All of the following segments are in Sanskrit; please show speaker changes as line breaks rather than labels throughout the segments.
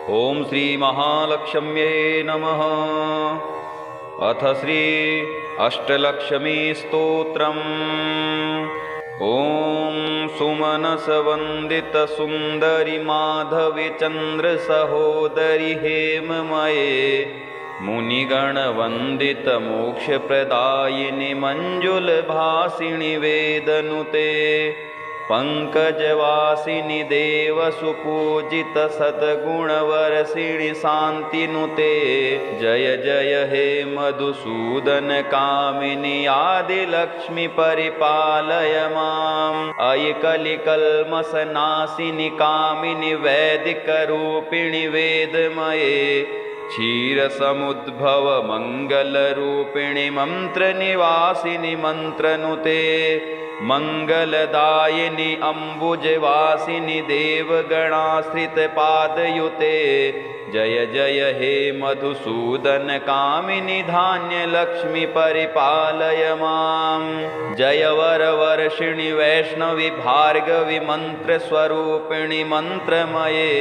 ओम श्री महालक्ष्म्ये नमः। अथ श्री अष्टलक्ष्मी स्तोत्रम्। ओम सुमनसवंदित सुंदरी माधवी चंद्र सहोदरी हेममये मुनिगण वंदित मोक्ष प्रदायिनी मंजुल भासिनी वेदनुते पंकजवासिनी देव सुपूजित सद्गुणवर्षिणि शांतिनुते जय जय हे मधुसूदन कामिनी आदिलक्ष्मी परिपालय माम्। अयि कलिकल्मषनाशिनि कामिनि वैदिकरूपिणि वेदमये क्षीरसमुद्भव मंगलरूपिणि मंत्रनिवासिनि मंत्रनुते मंगलदायिनि अम्बुजवासिनि देवगणाश्रितपादयुते जय जय हे मधुसूदन कामिनि धान्यलक्ष्मी परिपालय माम्। जय वरवर्षिणि वैष्णवी भार्गवी मंत्रस्वरूपिणि मंत्रमये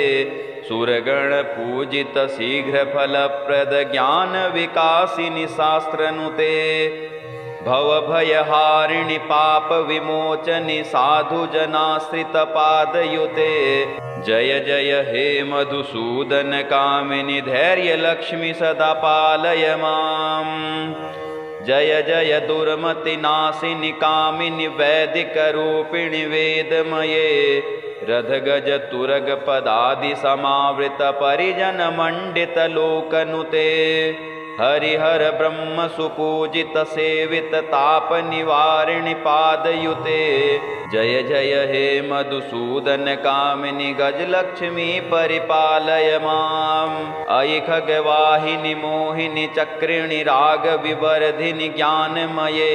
सुरगण पूजित शीघ्र फलप्रद ज्ञान विकासिनी शास्त्रनुते भवभयहारिणि पाप विमोचनि साधु जनाश्रित पादयुते जय जय हे मधुसूदन कामिनि धैर्य लक्ष्मी सदा पालय माम्। जय जय दुर्मति नाशिनि कामिनि वैदिक रूपिणि वेदमये रथ गज तुरग पदादि समावृत परिजन मंडित लोकनुते हरिहर ब्रह्म सुपूजित सेवित ताप निवारिणि पादयुते जय जय हे मधुसूदन कामिनि गजलक्ष्मी परिपालय माम्। अयि खगवाहिनि मोहिनि चक्रिणि राग विवर्धिनि ज्ञानमये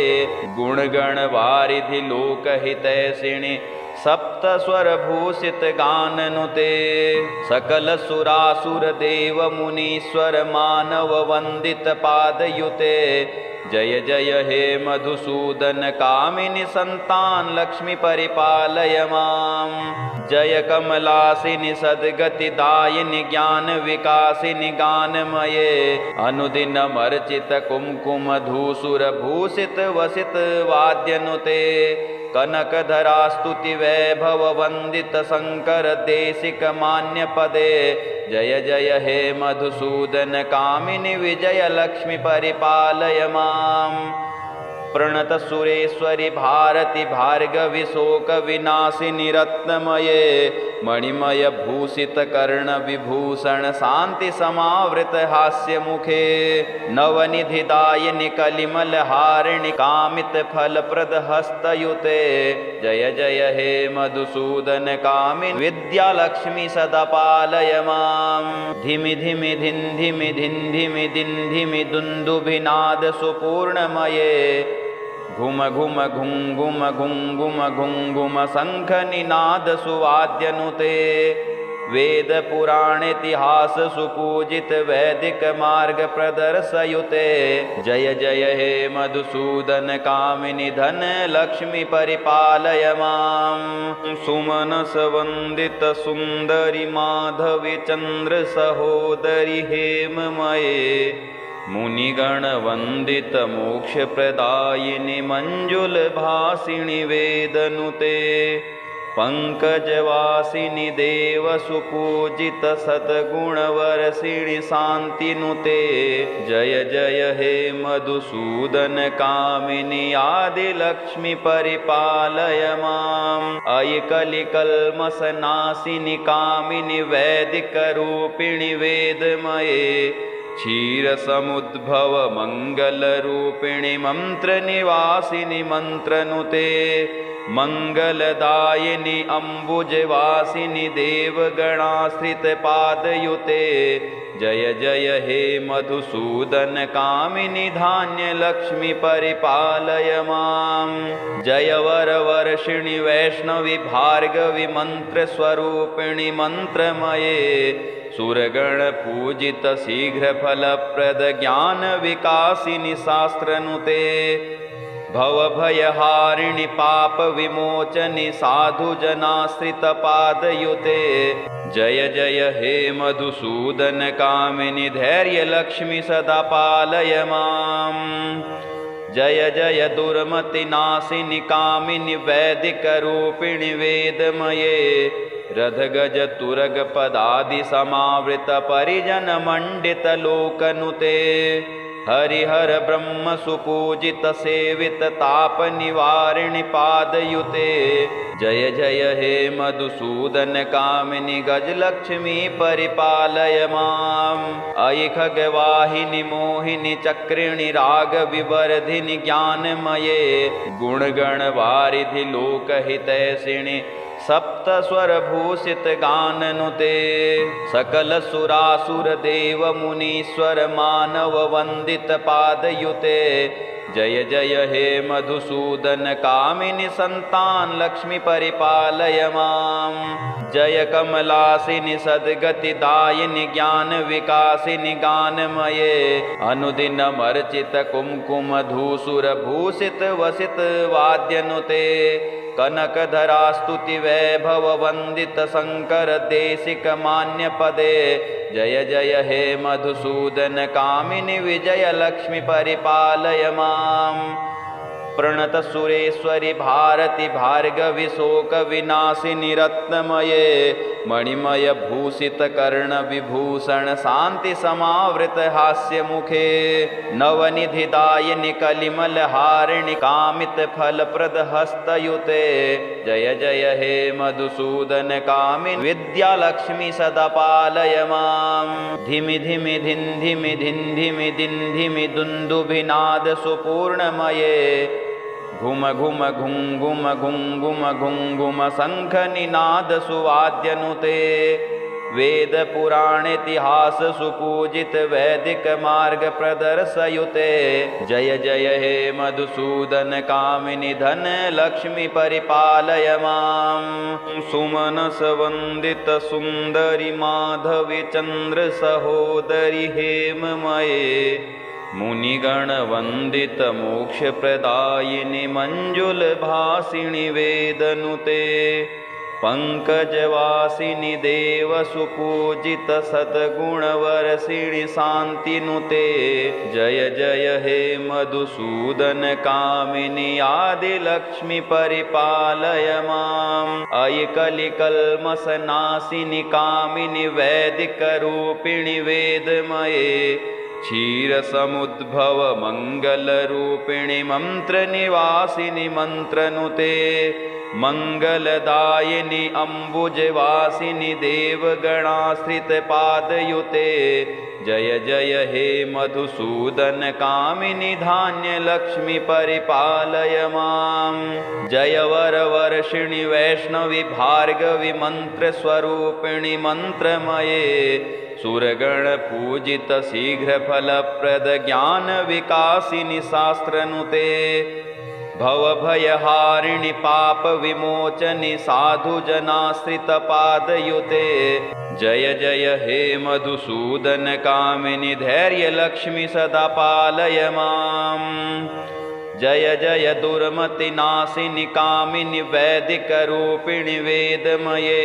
गुणगण वारिधि लोकहितैषिणि सप्त स्वर भूषित गाननुते सकल सुरासुर देव मुनीश्वर मानव वंदित पादयुते जय जय हे मधुसूदन कामिनि संतान लक्ष्मी परिपालय माम्। जय कमलासिनि सद्गति दायिनि ज्ञान विकासिनि गानमये अनुदिनमर्चित कुमकुम धूसुर भूषित वसित वाद्यनुते कनकधरा स्तुति वैभव वंदित शंकर देशिक मान्य पदे जय जय हे मधुसूदन कामिनि विजय लक्ष्मी परिपालय माम्। प्रणत सुरेश्वरी भारती भार्गवी शोक विनाशिनी रत्नमये मणिमय भूषित कर्ण विभूषण शांति समावृत हास्य मुखे नवनिधि दायिनि कलिमल हारिणि कामित फलप्रद हस्तयुते जय जय हे मधुसूदन कामिनि विद्या लक्ष्मी सदा पालय माम्। धिमि धिमि धिन धिमि धिन धिमि दिन धिमि दुन्दुभिनाद सुपूर्णमये घुम घुम घुम घुम घुम घुम घुम घुम शंख निनाद सुवाद्यनुते वेद पुराण इतिहास सुपूजित वैदिक मार्ग प्रदर्शयुते जय जय हे मधुसूदन कामिनि धन लक्ष्मी परिपालय माम्। सुमनस वंदित सुंदरी माधवी चंद्र सहोदरी हेममये मुनिगण वंदित मोक्ष प्रदायिनी मंजुल भासिनी वेदनुते पंकजवासिनी देव सुपूजित सद्गुणवर्षिणि शांतिनुते जय जय हे मधुसूदन कामिनि आदिलक्ष्मी परिपालय माम्। अयि कलिकल्मषनाशिनि कामिनि वैदिक रूपिणि वेदमये क्षीरसमुद्भव मंगलरूपिणि मंत्रनिवासिनि मंत्रनुते मंगलदायिनि अम्बुजवासिनि देवगणाश्रितपादयुते जय जय हे मधुसूदन कामिनि धान्यलक्ष्मी परिपालय माम्। जय वरवर्षिणि वैष्णवी भार्गवी मंत्रस्वरूपिणि मंत्रमये सुरगण पूजित शीघ्र फलप्रद ज्ञान विकासिनी शास्त्रनुते भवभयहारिणि पापविमोचनि साधुजनाश्रितपादयुते जय जय हे मधुसूदन कामिनि धैर्यलक्ष्मि सदा पालय माम् जय जय दुर्मतिनाशिनि कामिनि वैदिकरूपिणि वेदमये रथगज तुरग पदादि समावृत परिजन मंडित लोकनुते हरिहर ब्रह्म सुपूजित सेवित ताप निवारिणि पादयुते जय जय हे मधुसूदन कामिनि गजलक्ष्मी परिपालय माम् अयि खगवाहिनि मोहिनि चक्रिणि राग विवर्धिनि ज्ञानमये गुणगण वारिधि लोकहितैषिणि सप्त स्वर भूषित गाननुते सकल सुरासुर देव मुनीश्वर मानव वंदित पादयुते जय जय हे मधुसूदन कामिनि संतान लक्ष्मी परिपालय माम् जय कमलासिनि सद्गतिदायिनि ज्ञान विकासिनि गानमये अनुदिन मर्चित कुमकुम धूसुर भूषित वसित वाद्यनुते कनकधरा स्तुति वैभव वंदित शंकर देशिक मान्य पदे जय जय हे मधुसूदन कामिनि विजय लक्ष्मी परिपालय माम् प्रणत सुरेश्वरि भारती भार्गवी शोक विनाशिनि रत्नमये मणिमय भूषित कर्ण विभूषण शांति समावृत हास्य मुखे नवनिधिदायिनि कलिमल हारिणि कामित फलप्रद हस्तयुते जय जय हे मधुसूदन कामिनि विद्यालक्ष्मी सदा पालय माम् धिमि धिमि धिन् धिमि धिन् धिमि दिन् धिमि दुन्दुभिनाद सुपूर्णमये घुम घुम घुंगुम घुंगुम घुंगुम शंख निनाद सुवाद्यनुते वेद पुराण इतिहास सुपूजित वैदिक मार्ग प्रदर्शयुते जय जय हे मधुसूदन कामिनि धन लक्ष्मी परिपालय माम् सुमनस वंदित सुंदरी माधवी चंद्र सहोदरी हेममये मुनिगण वंदित मोक्ष प्रदायिनि मंजुल भासिनि वेदनुते पंकजवासिनि देव सुपूजित सद्गुणवर्षिणि शांतिनुते जय जय हे मधुसूदन कामिनि आदिलक्ष्मी परिपालय माम् अयि कलिकल्मषनाशिनि कामिनि वैदिक रूपिणि वेदमये क्षीर समुद्भव मंगल रूपिणि मंत्र निवासिनि मंत्रनुते मंगलदायिनि अम्बुजवासिनि देवगणाश्रित पादयुते जय जय हे मधुसूदन कामिनि धान्य लक्ष्मी परिपालय माम् जय वर वर्षिणि वैष्णवी भार्गवी मंत्र स्वरूपिणि मंत्रमये सुरगण पूजित शीघ्र फलप्रद ज्ञान विकासिनि शास्त्रनुते भवभयहारिणि पाप विमोचनि साधुजनाश्रित पादयुते जय जय हे मधुसूदन कामिनि धैर्य लक्ष्मी सदा पालय माम् जय जय दुर्मतिनाशिनि कामिनि वैदिक रूपिणि वेदमये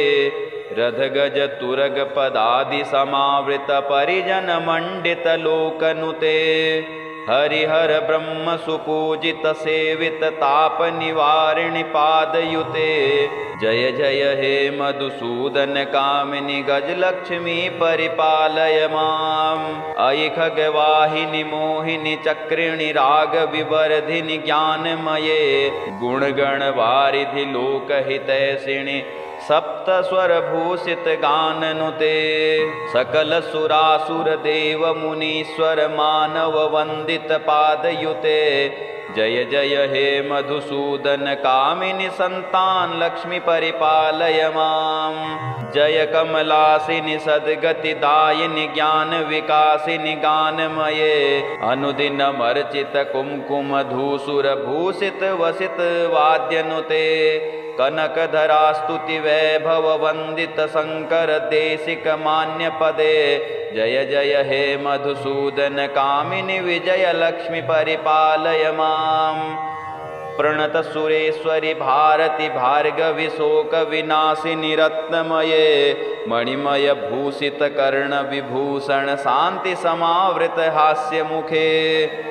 रथगज तुरग पदादि समावृत परिजन मंडित लोकनुते हरिहर ब्रह्म सुपूजित सेवित ताप निवारिणि पादयुते जय जय हे मधुसूदन कामिनि गजलक्ष्मी परिपालय माम् अयि खगवाहिनि मोहिनि चक्रिणि राग विवर्धिनि ज्ञानमये गुणगण वारिधि लोकहितैषिणि सप्त स्वर भूषित गाननुते सकल सुरासुर देव मुनीश्वर मानव वंदित पादयुते जय जय हे मधुसूदन कामिनि संतान लक्ष्मी परिपालय माम् जय कमलासिनि सद्गतिदायिनि ज्ञान विकासिनि गानमये अनुदिन मर्चित कुमकुम धूसुर भूषित वसित वाद्यनुते कनकधरा स्तुति वैभव वंदित शंकर देशिक मान्य पदे जय जय हे मधुसूदन कामिनि विजय लक्ष्मी परिपालय माम् प्रणत सुरेश्वरि भारति भार्गवि शोक विनाशिनि रत्नमये मणिमय भूषित कर्ण विभूषण शांति समावृत हास्य मुखे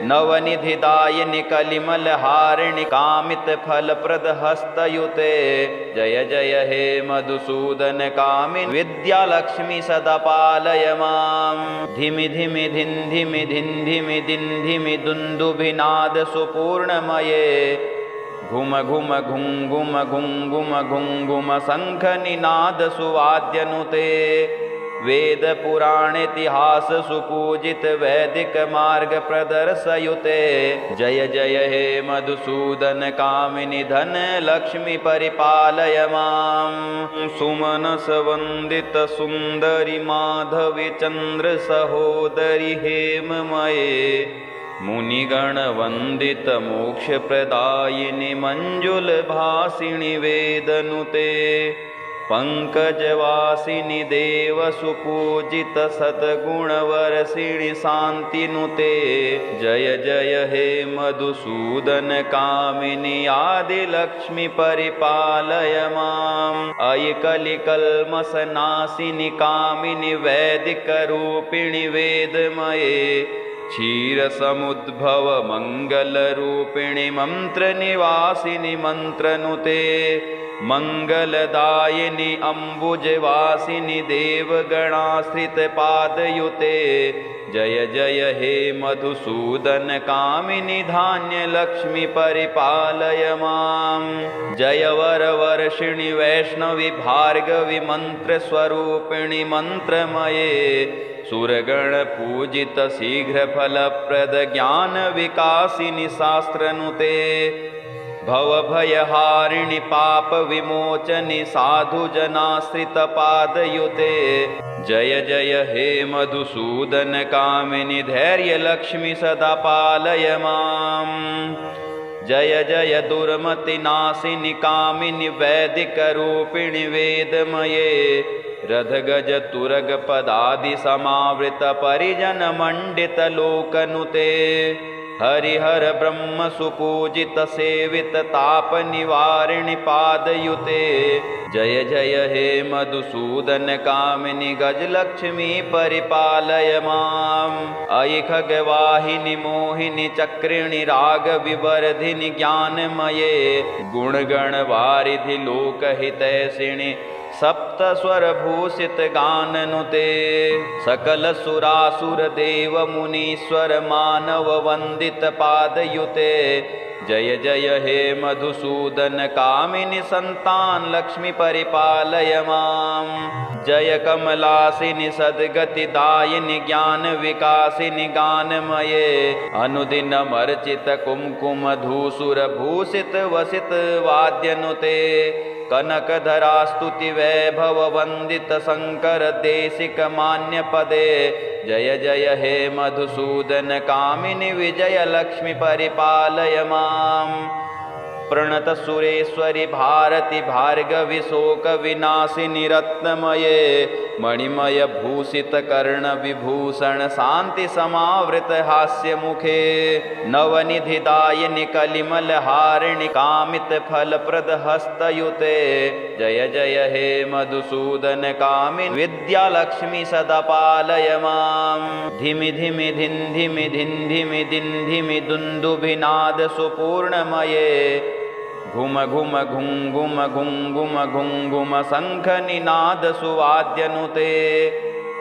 नवनिधि दायिनि कलिमल हारिणि कामित फल प्रद हस्तयुते जय जय हे मधुसूदन कामिनि विद्या लक्ष्मी सदा पालय मां धिमि धिमि धिन् धिमि धिन् धिमि दिन् धिमि दुन्दुभिनाद सुपूर्णमये घुम घुम घुं घुम घुं घुम घुं घुम शंख निनाद सुवाद्यनुते वेद पुराण इतिहास सुपूजित वैदिक मार्ग प्रदर्शयुते जय जय हे मधुसूदन कामिनि धन लक्ष्मी परिपालय मां सुमनस वंदित सुंदरी माधवी चंद्र सहोदरी हेममये मुनिगण वंदित मोक्ष प्रदायिनि मंजुल भासिनि वेदनुते पंकजवासिनि देव सुपूजित सद्गुणवर्षिणि शान्तिनुते जय जय हे मधुसूदन कामिनि आदिलक्ष्मी परिपालय मां अयि कलिकल्मषनाशिनि कामिनि वैदिकरूपिणि वेदमये क्षीर समुद्भव मंगल रूपिणि मंत्र निवासिनि मंत्रनुते मंगलदायिनि अम्बुजवासिनि देवगणाश्रित पादयुते जय जय हे मधुसूदन कामिनि धान्य लक्ष्मी परिपालय मां जय वर वर्षिणि वैष्णवी भार्गवी मंत्र स्वरूपिणि मंत्रमये सुरगण पूजित शीघ्र फलप्रद ज्ञान विकासिनि शास्त्रनुते भव भयहारिणि पाप विमोचनि साधु जनाश्रित पादयुते जय जय हे मधुसूदन कामिनि धैर्य लक्ष्मी सदा पालय मां जय जय दुर्मति नाशिनि कामिनि वैदिक रूपिणि वेदमये रथ गज तुरग पदादि समावृत परिजन मंडित लोकनुते हरिहर ब्रह्म सुपूजित सेवित ताप निवारिणि पादयुते जय जय हे मधुसूदन कामिनि गजलक्ष्मी परिपालय मां अयि खगवाहिनि मोहिनि चक्रिणि राग विवर्धिनि ज्ञानमये गुणगण वारिधि लोकहितैषिणि सप्त स्वर भूषित गाननुते सकल सुरासुर देव मुनीश्वर मानव वंदित पादयुते जय जय हे मधुसूदन कामिनि संतान लक्ष्मी परिपालय मां जय कमलासिनि सद्गति दायिनि ज्ञान विकासिनि गानमये अनुदिन मर्चित कुमकुम धूसुर भूषित वसित वाद्यनुते कनकधरा स्तुति वैभव वंदित शंकर देशिक मान्य पदे जय जय हे मधुसूदन कामिनि विजय लक्ष्मी परिपालय मां प्रणत सुरेश्वरि भारति भार्गवि शोक विनाशिनि रत्नमये मणिमय भूषित कर्ण विभूषण शांति समावृत हास्य मुखे नवनिधि दायिनि कलिमल हारिणि कामित फल प्रद हस्तयुते जय जय हे मधुसूदन कामिनि विद्या लक्ष्मी सदा पालय मां धिमि धिमि धिन् धिमि धिन् धिमि दिन् धिमि दुन्दुभिनाद सुपूर्णमये घुम घुम घुं घुम घुं घुम घुं घुम शंख निनाद सुवाद्यनुते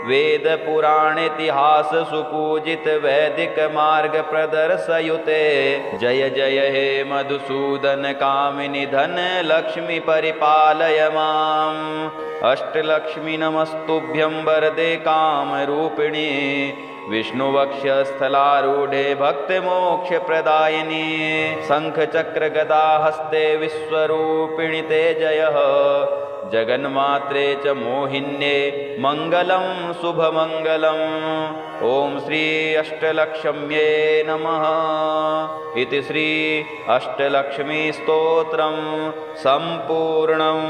वेद पुराण इतिहास सुपूजित वैदिक मार्ग प्रदर्शयुते जय जय हे मधुसूदन कामिनि धन लक्ष्मी परिपालय मां अष्टलक्ष्मी नमस्तुभ्यं वरदे कामरूपिणि विष्णुवक्षस्थलारूढे भक्तिमोक्ष प्रदायिनी शंख चक्र गदा हस्ते विश्वरूपिणि ते जयः जगन्मात्रे च मोहिन्ये मंगलं शुभमंगलम् ओम श्री अष्टलक्ष्म्ये नमः इति श्री अष्टलक्ष्मी स्तोत्रं संपूर्णम्।